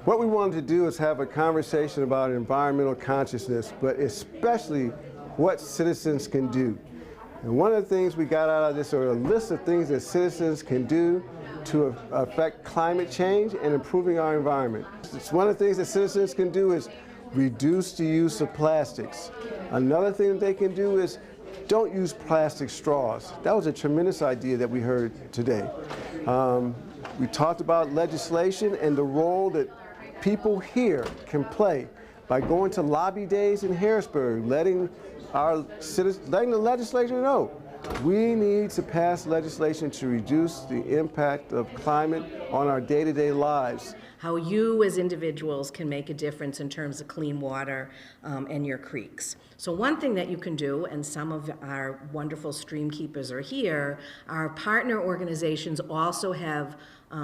What we wanted to do is have a conversation about environmental consciousness, but especially what citizens can do. And one of the things we got out of this are a list of things that citizens can do to affect climate change and improving our environment. It's one of the things that citizens can do is reduce the use of plastics. Another thing that they can do is don't use plastic straws. That was a tremendous idea that we heard today. We talked about legislation and the role that people here can play by going to lobby days in Harrisburg, letting the legislature know we need to pass legislation to reduce the impact of climate on our day-to-day lives. How you as individuals can make a difference in terms of clean water and your creeks. So one thing that you can do, and some of our wonderful stream keepers are here, our partner organizations also have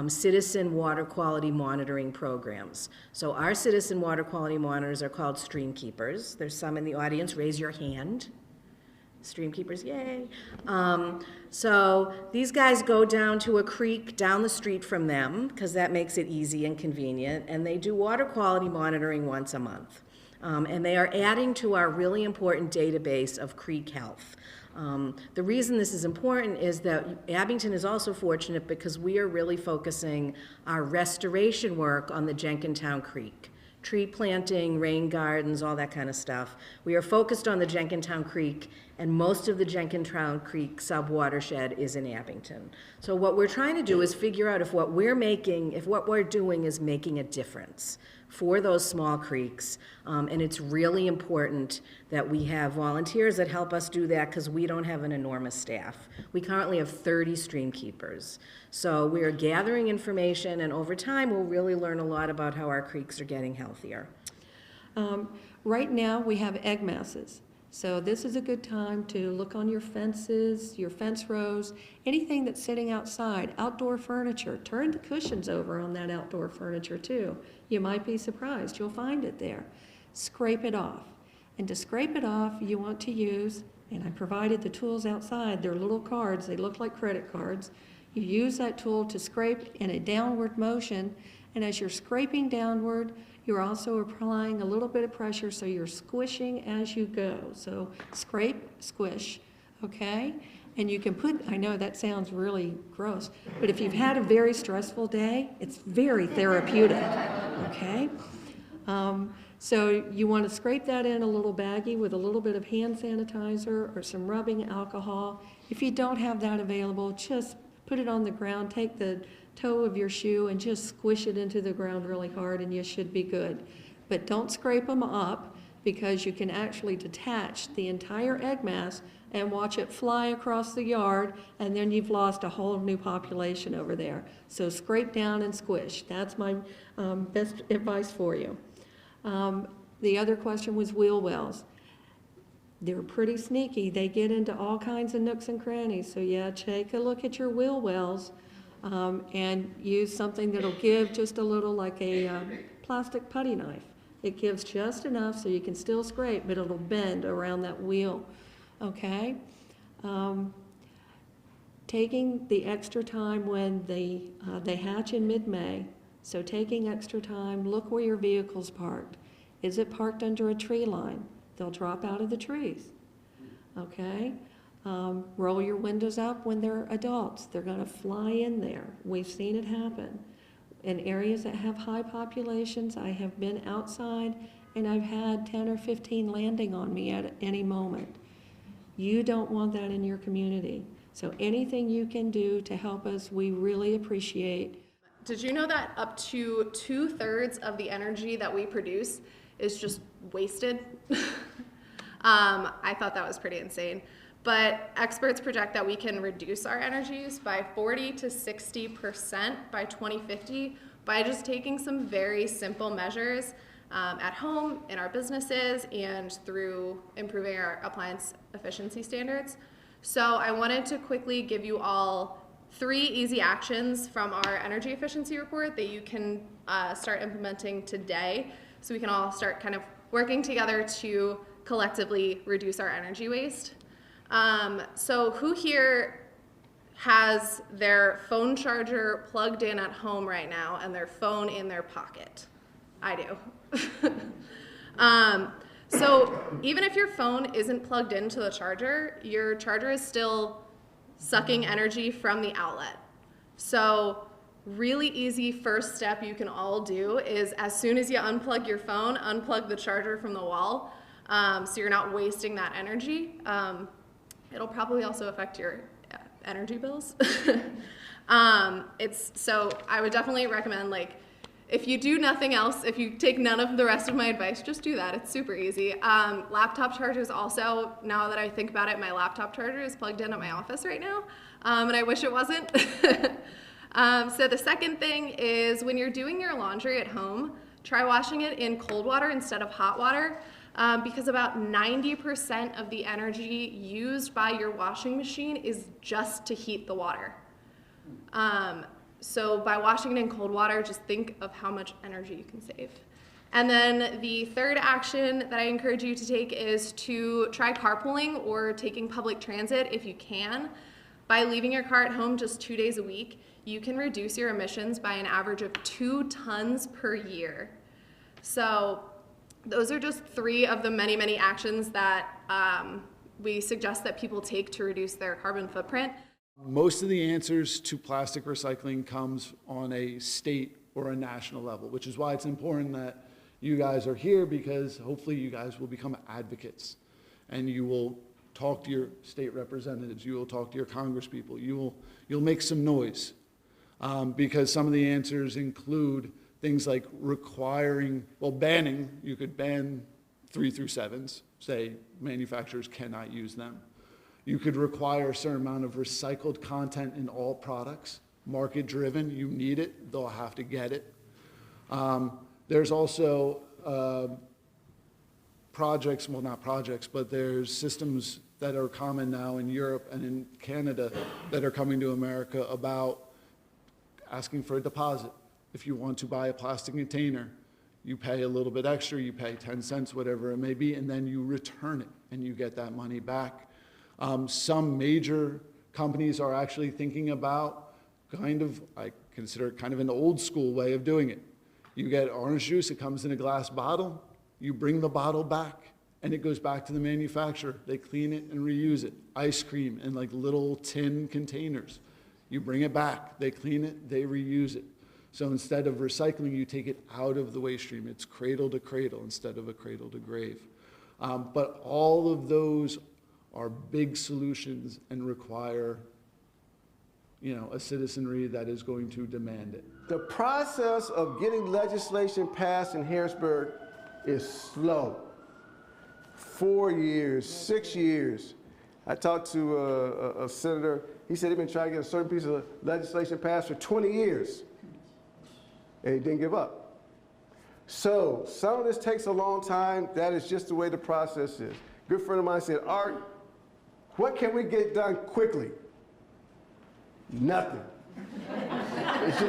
citizen water quality monitoring programs. So our citizen water quality monitors are called stream keepers. There's some in the audience, raise your hand. Stream keepers, yay. So these guys go down to a creek down the street from them, because that makes it easy and convenient, and they do water quality monitoring once a month. And they are adding to our really important database of creek health. The reason this is important is that Abington is also fortunate because we are really focusing our restoration work on the Jenkintown Creek. Tree planting, rain gardens, all that kind of stuff. We are focused on the Jenkintown Creek, and most of the Jenkintown Creek sub-watershed is in Abington. So what we're trying to do is figure out if what we're doing is making a difference for those small creeks, and it's really important that we have volunteers that help us do that because we don't have an enormous staff. We currently have 30 stream keepers. So we're gathering information, and over time we'll really learn a lot about how our creeks are getting healthier. Right now we have egg masses. So this is a good time to look on your fences, your fence rows, anything that's sitting outside, outdoor furniture. Turn the cushions over on that outdoor furniture too. You might be surprised, you'll find it there. Scrape it off. And to scrape it off, you want to use, and I provided the tools outside, they're little cards, they look like credit cards. You use that tool to scrape in a downward motion, and as you're scraping downward, you're also applying a little bit of pressure, so you're squishing as you go. So scrape, squish, okay? And you can put, I know that sounds really gross, but if you've had a very stressful day, it's very therapeutic, okay? So you want to scrape that in a little baggie with a little bit of hand sanitizer or some rubbing alcohol. If you don't have that available, just put it on the ground, take the toe of your shoe and just squish it into the ground really hard, and you should be good. But don't scrape them up, because you can actually detach the entire egg mass and watch it fly across the yard, and then you've lost a whole new population over there. So scrape down and squish. That's my best advice for you. The other question was wheel wells. They're pretty sneaky. They get into all kinds of nooks and crannies. So yeah, take a look at your wheel wells. And use something that'll give just a little, like a plastic putty knife. It gives just enough so you can still scrape, but it'll bend around that wheel, okay? Taking the extra time when they hatch in mid-May, so taking extra time, look where your vehicle's parked. Is it parked under a tree line? They'll drop out of the trees, okay? Roll your windows up when they're adults. They're going to fly in there. We've seen it happen. In areas that have high populations, I have been outside and I've had 10 or 15 landing on me at any moment. You don't want that in your community. So anything you can do to help us, we really appreciate. Did you know that up to 2/3 of the energy that we produce is just wasted? I thought that was pretty insane. But experts project that we can reduce our energy use by 40 to 60% by 2050 by just taking some very simple measures at home, in our businesses, and through improving our appliance efficiency standards. So I wanted to quickly give you all 3 easy actions from our energy efficiency report that you can start implementing today, so we can all start kind of working together to collectively reduce our energy waste. So who here has their phone charger plugged in at home right now and their phone in their pocket? I do. So even if your phone isn't plugged into the charger, your charger is still sucking energy from the outlet. So really easy first step you can all do is as soon as you unplug your phone, unplug the charger from the wall, so you're not wasting that energy. It'll probably also affect your energy bills. So I would definitely recommend, like, if you do nothing else, if you take none of the rest of my advice, just do that. It's super easy. Laptop chargers also, now that I think about it, my laptop charger is plugged in at my office right now, and I wish it wasn't. So the second thing is when you're doing your laundry at home, try washing it in cold water instead of hot water, because about 90% of the energy used by your washing machine is just to heat the water. So by washing it in cold water, just think of how much energy you can save. And then the third action that I encourage you to take is to try carpooling or taking public transit if you can. By leaving your car at home just 2 days a week, you can reduce your emissions by an average of 2 tons per year. So those are just 3 of the many, many actions that we suggest that people take to reduce their carbon footprint. Most of the answers to plastic recycling comes on a state or a national level, which is why it's important that you guys are here, because hopefully you guys will become advocates and you will talk to your state representatives, you will talk to your congresspeople, you'll make some noise, because some of the answers include things like banning. You could ban 3 through 7s, say manufacturers cannot use them. You could require a certain amount of recycled content in all products, market driven, you need it, they'll have to get it. There's also there's systems that are common now in Europe and in Canada that are coming to America about asking for a deposit. If you want to buy a plastic container, you pay a little bit extra, you pay 10 cents, whatever it may be, and then you return it and you get that money back. Some major companies are actually thinking about I consider it kind of an old school way of doing it. You get orange juice, it comes in a glass bottle, you bring the bottle back, and it goes back to the manufacturer. They clean it and reuse it. Ice cream in like little tin containers. You bring it back, they clean it, they reuse it. So instead of recycling, you take it out of the waste stream. It's cradle to cradle instead of a cradle to grave. But all of those are big solutions and require, a citizenry that is going to demand it. The process of getting legislation passed in Harrisburg is slow. 4 years, 6 years. I talked to a senator. He said he'd been trying to get a certain piece of legislation passed for 20 years, and he didn't give up. So some of this takes a long time. That is just the way the process is. A good friend of mine said, Art, what can we get done quickly? Nothing. It's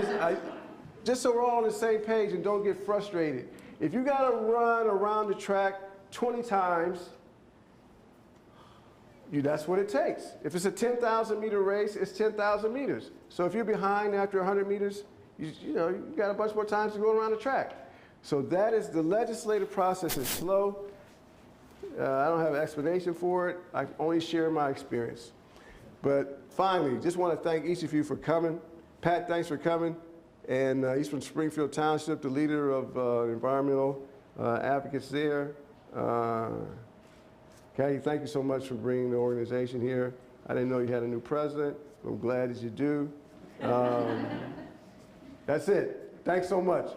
just so we're all on the same page and don't get frustrated. If you got to run around the track 20 times, that's what it takes. If it's a 10,000 meter race, it's 10,000 meters. So if you're behind after 100 meters, you got a bunch more times to go around the track. So that is, the legislative process is slow. I don't have an explanation for it. I only share my experience. But finally, just want to thank each of you for coming. Pat, thanks for coming. And he's from Springfield Township, the leader of environmental advocates there. Kathy, thank you so much for bringing the organization here. I didn't know you had a new president. I'm glad that you do. That's it. Thanks so much.